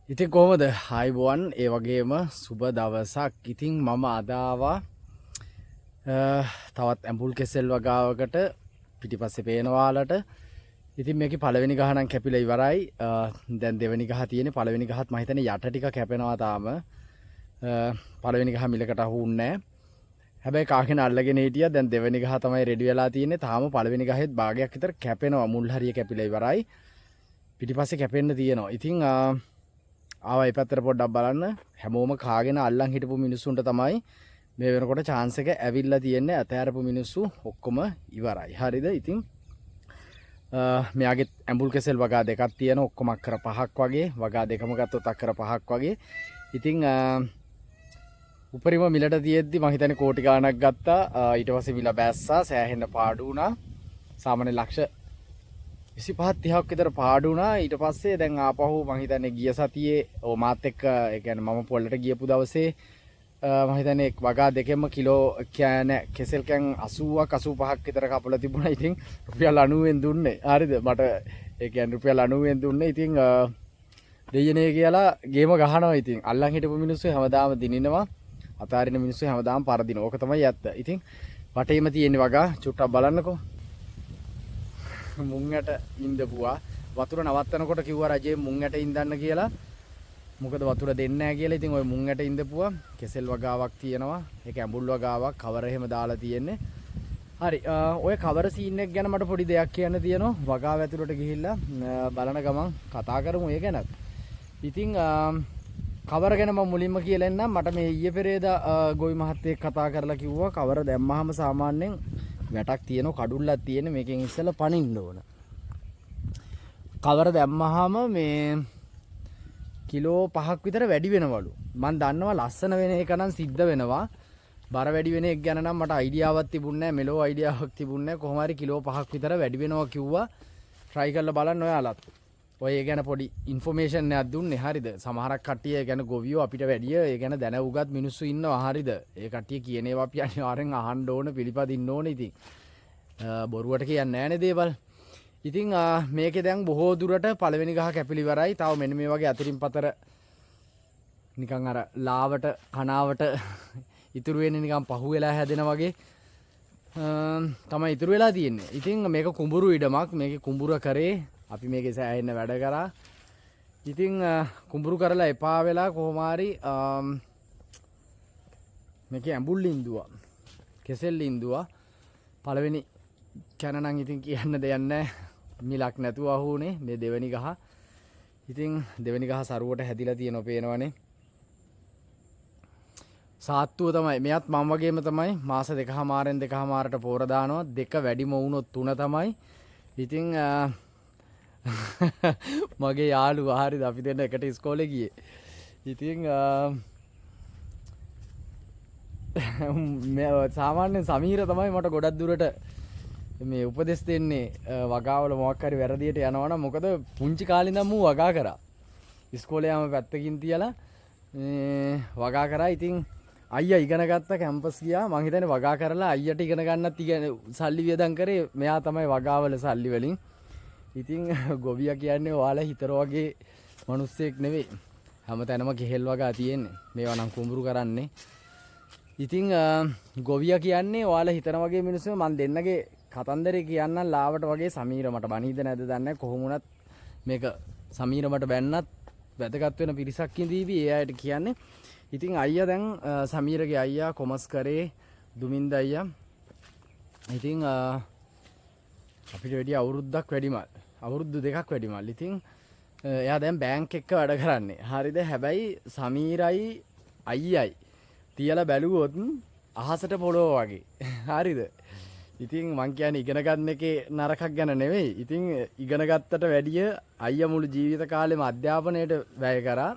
ඉතින් කොහොමද ආයිබෝවන් ඒ වගේම සුබ දවසක්. ඉතින් මම අද ආවා තවත් ඇඹුල් කෙසෙල් වගාවකට පිටිපස්සේ පේනවාලට. ඉතින් මේකේ පළවෙනි ගහ නම් කැපිලා ඉවරයි. දැන් දෙවෙනි ගහ තියෙන්නේ. පළවෙනි ගහත් මම හිතන්නේ යට ටික කැපෙනවා තාම. පළවෙනි ගහ මිලකට අහුන්නේ නැහැ. හැබැයි කාගෙන අල්ලගෙන හිටියා. දැන් දෙවෙනි ගහ තමයි රෙඩි වෙලා තියෙන්නේ. තාම පළවෙනි ගහෙත් භාගයක් විතර කැපෙනවා. මුල් හරිය කැපිලා ඉවරයි. පිටිපස්සේ කැපෙන්න තියෙනවා. ඉතින් ආවා මේ පැත්තට පොඩ්ඩක් බලන්න. හැමෝම කාගෙන අල්ලන් හිටපු මිනිස්සුන්ට තමයි මේ වෙනකොට chance එක ඇවිල්ලා තියෙන්නේ. අතෑරපු මිනිස්සු ඔක්කොම ඉවරයි. හරිද? ඉතින් මෙයාගේ ඇඹුල් කෙසෙල් වගා දෙකක් තියෙන ඔක්කොම අක්කර 5ක් වගේ. වගා දෙකම ගත්තොත් අක්කර 5ක් වගේ. ඉතින් උපරිම මිලට තියෙද්දි මම හිතන්නේ කෝටි ගාණක් ගත්තා. ඊට පස්සේ මිල බෑස්සා. සෑහෙන්න පාඩු වුණා. සාමාන්‍ය ලක්ෂ 25 30ක් විතර පාඩු වුණා. ඊට පස්සේ දැන් ආපහු මම හිතන්නේ ගිය සතියේ මාත් එක්ක ඒ කියන්නේ මම පොල්ලට ගියපු දවසේ මම හිතන්නේ වගා දෙකෙන්ම කිලෝ කියන්නේ කෙසෙල් කෑන් 80ක් 85ක් විතර කපලා තිබුණා. ඉතින් රුපියල් 90ෙන් දුන්නේ. හරිද? මට ඒ කියන්නේ රුපියල් 90ෙන් දුන්නේ. ඉතින් දෙයනේ කියලා ගේම ගහනවා. ඉතින් අල්ලන් හිටපු මිනිස්සු හැමදාම දිනිනවා. අතාරින මිනිස්සු හැමදාම පරදිනවා. ඕක තමයි ඇත්ත. ඉතින් වටේම තියෙන වගා චුට්ටක් බලන්නකෝ. මුං යට ඉඳපුවා. වතුර නවත්තනකොට කිව්වා රජේ මුං යට ඉඳන්න කියලා. මොකද වතුර දෙන්නේ නැහැ කියලා. ඉතින් ওই මුං යට ඉඳපුවා. කෙසෙල් වගාවක් තියෙනවා. ඒක ඇඹුල් වගාවක්. කවර එහෙම දාලා තියෙන්නේ. හරි. ඔය කවර සීන් එක ගැන මට පොඩි දෙයක් කියන්න තියෙනවා. වගාව ඇතුළට ගිහිල්ලා බලන ගමන් කතා කරමු ඒ ගැනත්. ඉතින් කවර ගැන මම මුලින්ම කියලා එන්නම්. මට මේ ඊයේ පෙරේදා ගොවි මහත්තයෙක් කතා කරලා කිව්වා කවර දැම්මහම සාමාන්‍යයෙන් වැටක් තියෙනවා, කඩුල්ලක් තියෙන, මේකෙන් ඉස්සෙල්ලා පනින්න ඕන. කවර දැම්මහම මේ කිලෝ 5ක් විතර වැඩි වෙනවලු. මම දන්නවා ලස්සන වෙන එක නම් සිද්ධ වෙනවා. බර වැඩි වෙන එක ගැන නම් මට අයිඩියාවක් තිබුණේ නැහැ. මෙලෝ අයිඩියාවක් තිබුණේ නැහැ. කොහොම හරි කිලෝ 5ක් විතර වැඩි වෙනවා කිව්වා. try කරලා බලන්න ඔයාලත්. ඔය ඒ ගැන පොඩි ඉන්ෆෝමේෂන් එකක් දුන්නේ. හරිද? සමහරක් කට්ටිය ඒ ගැන ගොවියෝ අපිට වැඩිය ඒ ගැන දැන උගත් මිනිස්සු ඉන්නවා. හරිද? ඒ කට්ටිය කියන ඒවා අපි අනිවාර්යෙන් අහන්න ඕන, පිළිපදින්න ඕන. ඉතින් බොරුවට කියන්නේ නැහැනේ දේවල්. ඉතින් මේකේ දැන් බොහෝ දුරට පළවෙනි ගහ කැපිලි ඉවරයි. තව මෙන්න මේ වගේ අතරින් පතර නිකන් අර ලාවට කනාවට ඉතුරු වෙන්නේ නිකන් පහු වෙලා හැදෙනා වගේ තමයි ඉතුරු වෙලා තියෙන්නේ. ඉතින් මේක කුඹුරු ඉඩමක්. මේකේ කුඹුර කරේ අපි මේකේ සෑහෙන්න වැඩ කරා. ඉතින් කුඹුරු කරලා එපා වෙලා කොහොම හරි මේකේ ඇඹුල් ඉඳුවා. කෙසෙල් ඉඳුවා. පළවෙනි කන නම් ඉතින් කියන්න දෙයක් නැහැ. මිලක් නැතුව අහුනේ මේ දෙවෙනි ගහ. ඉතින් දෙවෙනි ගහ සරුවට හැදිලා තියෙනවා පේනවනේ. සාත්තුව තමයි. මෙයත් මම වගේම තමයි. මාස දෙකමාරෙන් දෙකමාරට පෝර දානවා. දෙක වැඩිම වුණොත් 3 තමයි. ඉතින් මගේ යාළුවා හරිද අපි දෙන්න එකට ඉස්කෝලේ ගියේ. ඉතින් සාමාන්‍යයෙන් සමීර තමයි මට ගොඩක් දුරට මේ උපදෙස් දෙන්නේ. වගාවල මොකක් හරි වැරදියට යනවා නම් මොකද පුංචි කාලේ ඉඳන් මූ වගා කරා. ඉස්කෝලේ යම පැත්තකින් තියලා වගා කරා. ඉතින් අයියා ඉගෙන ගත්ත කැම්පස් ගියා. මං හිතන්නේ වගා කරලා අයියට ඉගෙන ගන්නත් සල්ලි වියදම් කරේ මෙයා තමයි වගාවල සල්ලි වලින්. ඉතින් ගොවියා කියන්නේ ඔයාලා හිතර වගේ මිනිස්සෙක් නෙවෙයි. හැමතැනම කෙහෙල් වගා තියෙන්නේ. මේවා නම් කුඹුරු කරන්නේ. ඉතින් ගොවියා කියන්නේ ඔයාලා හිතන වගේ මිනිස්සු. මං දෙන්නගේ කතන්දරේ කියන්නම් ලාවට වගේ. සමීර මට බනීද නැද්ද දන්නේ නැහැ. කොහොම වුණත් මේක සමීර මට බැන්නත් වැදගත් වෙන පිරිසක් ඉඳීවි. ඒ අයට කියන්නේ. ඉතින් අයියා දැන් සමීරගේ අයියා කොමස් කරේ දුමින්ද අයියා. ඉතින් අපිට වැඩි අවුරුද්දක් වැඩිමල්. අවුරුදු 2ක් වැඩිමල්. ඉතින් එයා දැන් බැංක් එක වැඩ කරන්නේ. හරිද? හැබැයි සමීරයි අයියයි තියලා බැලුවොත් අහසට පොළොව වගේ. හරිද? ඉතින් මං කියන්නේ ඉගෙන ගන්න එකේ නරකක් ගැන නෙවෙයි. ඉතින් ඉගෙන ගත්තට වැඩිය අයියා මුළු ජීවිත කාලෙම අධ්‍යාපනයට වැය කරා.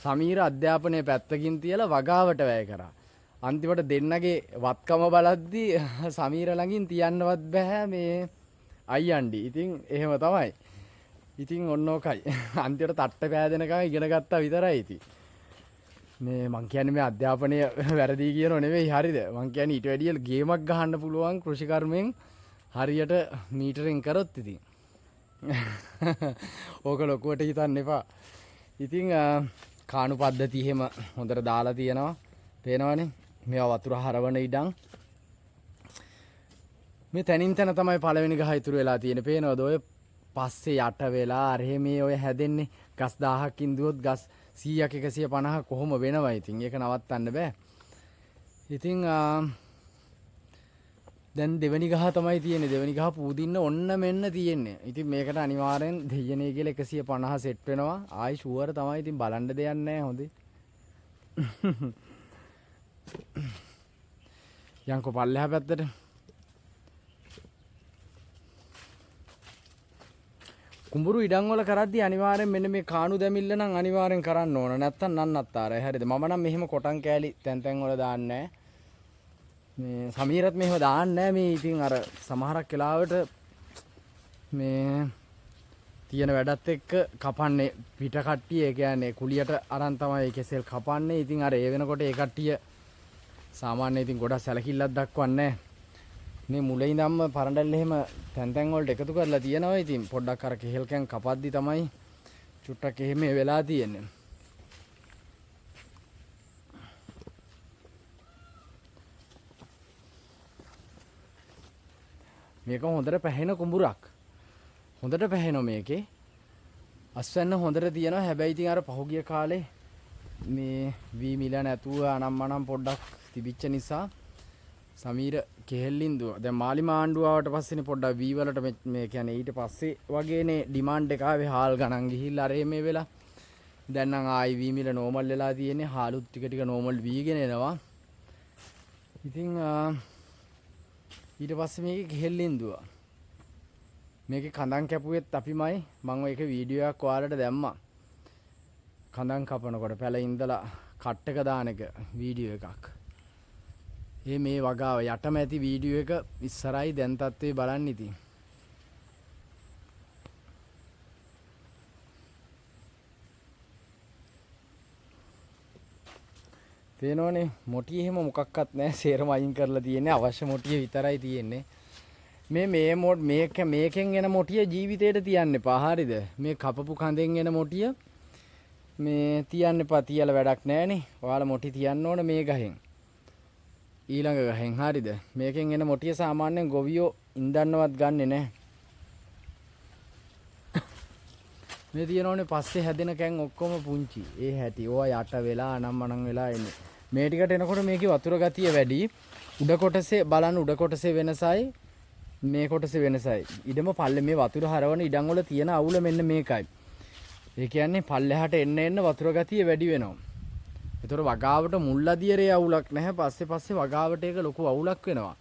සමීර අධ්‍යාපනයේ පැත්තකින් තියලා වගාවට වැය කරා. අන්තිමට දෙන්නගේ වත්කම බලද්දී සමීර ළඟින් තියන්නවත් බෑ මේ අයියන්ඩි. ඉතින් එහෙම තමයි. ඉතින් ඔන්න ඕකයි. අන්තිමට තට්ට පෑදෙනකම් ඉගෙන ගත්තා විතරයි ඉතින්. මේ මං කියන්නේ මේ අධ්‍යාපනය වැරදි කියනෝ නෙවෙයි. හරිද? මං කියන්නේ ඊට වැඩිය ගේමක් ගහන්න පුළුවන් කෘෂිකර්මයෙන් හරියට මීටරෙන් කරොත් ඉතින්. ඕක ලොකුවට හිතන්න එපා. ඉතින් කාණු පද්ධතිය එහෙම හොඳට දාලා තියෙනවා. පේනවනේ. මේවා වතුර හරවන ඉඩම්. මේ තනින් තන තමයි පළවෙනි ගහ ඉතුරු වෙලා තියෙන්නේ. පේනවද ඔය පස්සේ යට වෙලා අර මේ ඔය හැදෙන්නේ ගස් 1000ක් ඉඳුවොත් ගස් 100ක් 150 කොහොම වෙනවා. ඉතින් ඒක නවත්තන්න බෑ. ඉතින් දැන් දෙවෙනි ගහ තමයි තියෙන්නේ. දෙවෙනි ගහ පූදින්න ඔන්න මෙන්න තියෙන්නේ. ඉතින් මේකට අනිවාර්යෙන් දෙයනේ කියලා 150 සෙට් වෙනවා. ආයි ෂුවර් තමයි. ඉතින් බලන්න දෙයක් නැහැ හොඳේ. යන්කෝ පල්ලෙහා පැත්තට. කුඹුරු ඉඩම් වල කරද්දී අනිවාර්යෙන් මෙන්න මේ කාණු දැමිල්ල නම් අනිවාර්යෙන් කරන්න ඕන. නැත්තම් නන්නත්තරයි. හරිද? මම නම් මෙහෙම කොටන් කෑලි තැන් තැන් වල දාන්නේ නැහැ. මේ සමීරත් මෙහෙම දාන්නේ නැහැ. මේ ඉතින් අර සමහරක් වෙලාවට මේ තියෙන වැඩත් එක්ක කපන්නේ පිට කට්ටිය. ඒ කියන්නේ කුලියට අරන් තමයි කෙසෙල් කපන්නේ. ඉතින් අර ඒ වෙනකොට ඒ කට්ටිය සාමාන්‍ය ඉතින් ගොඩක් සැලකිල්ලක් දක්වන්නේ නැහැ. මේ මුලින් ඉඳන්ම පරඬල් එහෙම තැන් තැන් වලට එකතු කරලා තියෙනවා. ඉතින් පොඩ්ඩක් අර කෙහෙල් කැන් කපද්දි තමයි චුට්ටක් එහෙම වෙලා තියෙන්නේ. මේක හොඳට පැහෙන කුඹුරක්. හොඳට පැහෙනවා මේකේ. අස්වැන්න හොඳට තියෙනවා. හැබැයි ඉතින් අර පහුගිය කාලේ මේ වී මිල නැතුව අනම්මනම් පොඩ්ඩක් තිබිච්ච නිසා සමීර කෙහෙල්ලින් දුවා. දැන් මාලිමා ආණ්ඩුව ආවට පස්සේනේ පොඩ්ඩක් වී වලට මේ කියන්නේ ඊට පස්සේ වගේනේ ඩිමාන්ඩ් එක ආවේ හාල් ගණන් ගිහිල්ලා අර මේ වෙලා. දැන් නම් ආයි වී මිල නෝමල් වෙලා තියෙන්නේ. හාලුත් ටික ටික නෝමල් වීගෙන එනවා. ඉතින් ඊට පස්සේ මේක කෙහෙල්ලින් දුවා. මේකේ කඳන් කැපුවෙත් අපිමයි. මම ඒක වීඩියෝ එකක් ඔයාලට දැම්මා. කඳන් කපනකොට පැල ඉඳලා කට් එක දාන එක වීඩියෝ එකක්. මේ වගාව යටම ඇති වීඩියෝ එක ඉස්සරයි දැන් තත්ත්වේ බලන්න ඉතින්. පේනෝනේ මොටිය එහෙම මොකක්වත් නැහැ. සේරම අයින් කරලා තියෙන්නේ. අවශ්‍ය මොටිය විතරයි තියෙන්නේ. මේකෙන් එන මොටිය ජීවිතේට තියන්න එපා. හරිද? මේ කපපු කඳෙන් එන මොටිය මේ තියන්න එපා. තියලා වැඩක් නැහනේ. ඔයාලා මොටි තියන්න ඕන මේ ගහෙන්. ඊළඟ ගහෙන්. හරිද? මේකෙන් එන මොටිය සාමාන්‍යයෙන් ගොවියෝ ඉන්දන්නවත් ගන්නෙ නැහැ. මේ තියෙනෝනේ පස්සේ හැදෙන කැන් ඔක්කොම පුංචි. ඒ හැටි. ඕවා යට වෙලා අනම්මනම් වෙලා එන්නේ. මේ ටිකට එනකොට මේකේ වතුර ගතිය වැඩි. උඩ කොටසේ බලන්න උඩ කොටසේ වෙනසයි මේ කොටසේ වෙනසයි. ඉඩම පල්ලේ මේ වතුර හරවන ඉඩම් වල තියෙන අවුල මෙන්න මේකයි. ඒ කියන්නේ පල්ලෙහාට එන්න වතුර ගතිය වැඩි වෙනවා. ඒතර වගාවට මුල් අදියරේ අවුලක් නැහැ. පස්සේ වගාවට ඒක ලොකු අවුලක් වෙනවා.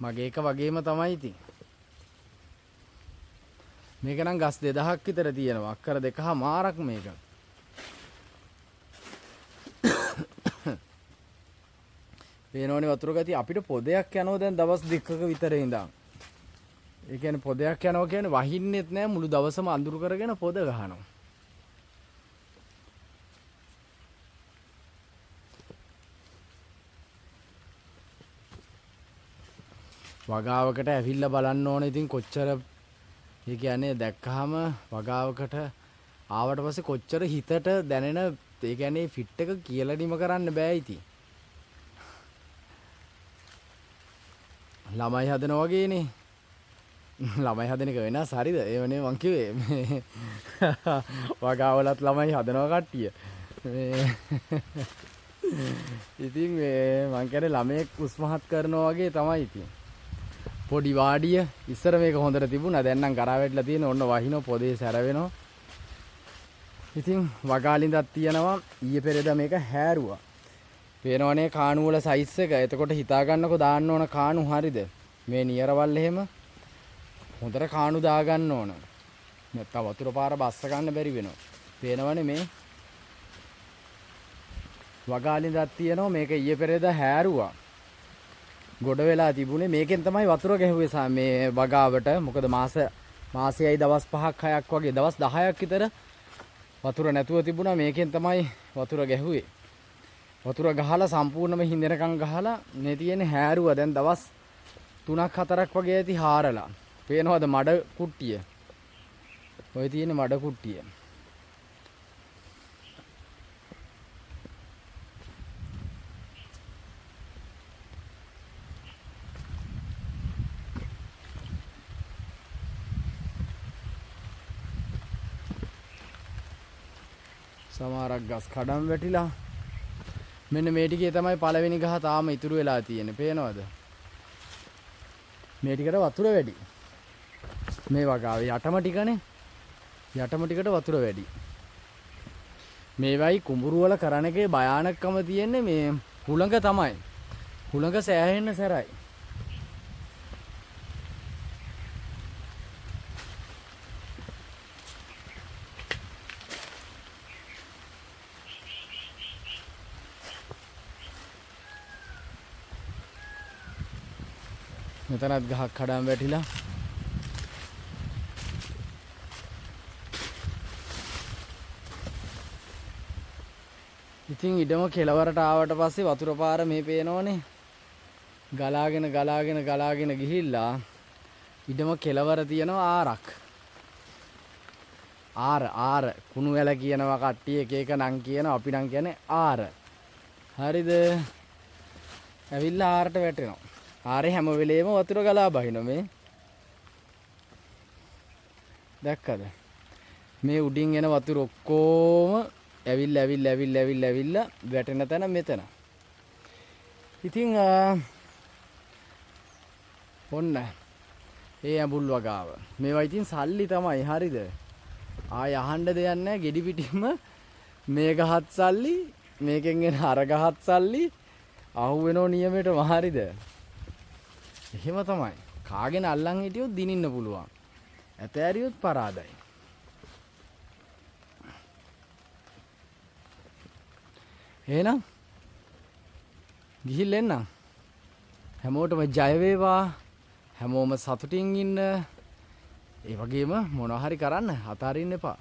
මගේ එක වගේම තමයි ඉතින්. මේක නම් ගස් 2000ක් විතර තියෙනවා. අක්කර 2මාරක් මේක. පේනෝනේ වතුර ගතිය අපිට පොදයක් යනවා දැන් දවස් දෙකක විතර ඉඳන්. ඒ කියන්නේ පොදයක් යනවා කියන්නේ වහින්නෙත් නෑ මුළු දවසම අඳුරු කරගෙන පොද ගහනවා. වගාවකට ඇවිල්ලා බලන්න ඕනේ ඉතින් කොච්චර ඒ කියන්නේ දැක්කහම වගාවකට ආවට පස්සේ කොච්චර හිතට දැනෙන ඒ කියන්නේ ෆිට් එක කියලා නිම කරන්න බෑ ඉතින්. ළමයි හදනවා වගේනේ. ළමයි හදන එක වෙනස් හරිද? ඒවනේ මං කිව්වේ. වගාවලත් ළමයි හදනවා කට්ටිය. ඉතින් මං කියන්නේ ළමයෙක් උස්මහත් කරනවා වගේ තමයි ඉතින්. පොඩි වාඩිය ඉස්සර මේක හොඳට තිබුණා. දැන් නම් කරා වැටලා තියෙන ඔන්න වහිනෝ පොදේ සැරවෙනවා. ඉතින් වගාලින්දක් තියෙනවා. ඊයේ පෙරේදා මේක හැරුවා. පේනවනේ කාණු වල සයිස් එක. එතකොට හිතා ගන්නකො දාන්න ඕන කාණු හරිද? මේ නියරවල් එහෙම හොඳට කාණු දා ගන්න ඕන. නැත්නම් වතුර පාර බස්ස ගන්න බැරි වෙනවා. පේනවනේ මේ වගාලින්දක් තියෙනවා. මේක ඊයේ පෙරේදා හැරුවා. ගොඩ වෙලා තිබුණේ මේකෙන් තමයි වතුර ගැහුවේ මේ වගාවට. මොකද මාසෙයි දවස් 5ක් 6ක් වගේ දවස් 10ක් විතර වතුර නැතුව තිබුණා. මේකෙන් තමයි වතුර ගැහුවේ. වතුර ගහලා සම්පූර්ණයෙන්ම හිඳෙනකන් ගහලා මේ තියෙන්නේ හැරුව දැන් දවස් 3ක් 4ක් වගේ ඇති හාරලා. පේනවද මඩ කුට්ටිය? ඔය තියෙන්නේ මඩ කුට්ටිය. සමහරක් ගස් කඩම් වැටිලා. මෙන්න මේ ටිකේ තමයි පළවෙනි ගහ තාම ඉතුරු වෙලා තියෙන්නේ. පේනවද? මේ ටිකට වතුර වැඩි. මේ වගාවේ යටම ටිකනේ. යටම ටිකට වතුර වැඩි. මේවයි කුඹුරු වල කරන එකේ භයානකම තියෙන්නේ මේ හුළඟ තමයි. හුළඟ සෑහෙන්න සැරයි. මෙතනත් ගහක් කඩම් වැටිලා. ඉතින් ඉඩම කෙලවරට ආවට පස්සේ වතුර පාර මේ පේනවනේ. ගලාගෙන ගිහිල්ලා ඉඩම කෙලවර තියෙනවා ආරක්. ආර කුණු වැල කියනවා කට්ටිය එක එක නම් කියනවා. අපි නම් කියන්නේ ආර. හරිද? ඇවිල්ලා ආරට වැටෙනවා. ආරේ හැම වෙලේම වතුර ගලා බහිනවා මේ. දැක්කද? මේ උඩින් එන වතුර ඔක්කොම ඇවිල්ලා වැටෙන තැන මෙතන. ඉතින් ඔන්න ඒ ඇඹුල් වගාව. මේවා ඉතින් සල්ලි තමයි. හරිද? ආය අහන්න දෙයක් නැහැ. ගෙඩි පිටින්ම මේ ගහත් සල්ලි, මේකෙන් එන අර ගහත් සල්ලි අහු වෙනෝ නියමෙටම. හරිද? එහෙම තමයි. කාගෙන අල්ලන් හිටියොත් දිනින්න පුළුවන්. ඇතෑරියොත් පරාදයි. එහෙනම් ගිහිල්ලා එන්න. හැමෝටම ජය වේවා. හැමෝම සතුටින් ඉන්න. ඒ වගේම මොනවා හරි කරන්න අතාරින්න එපා.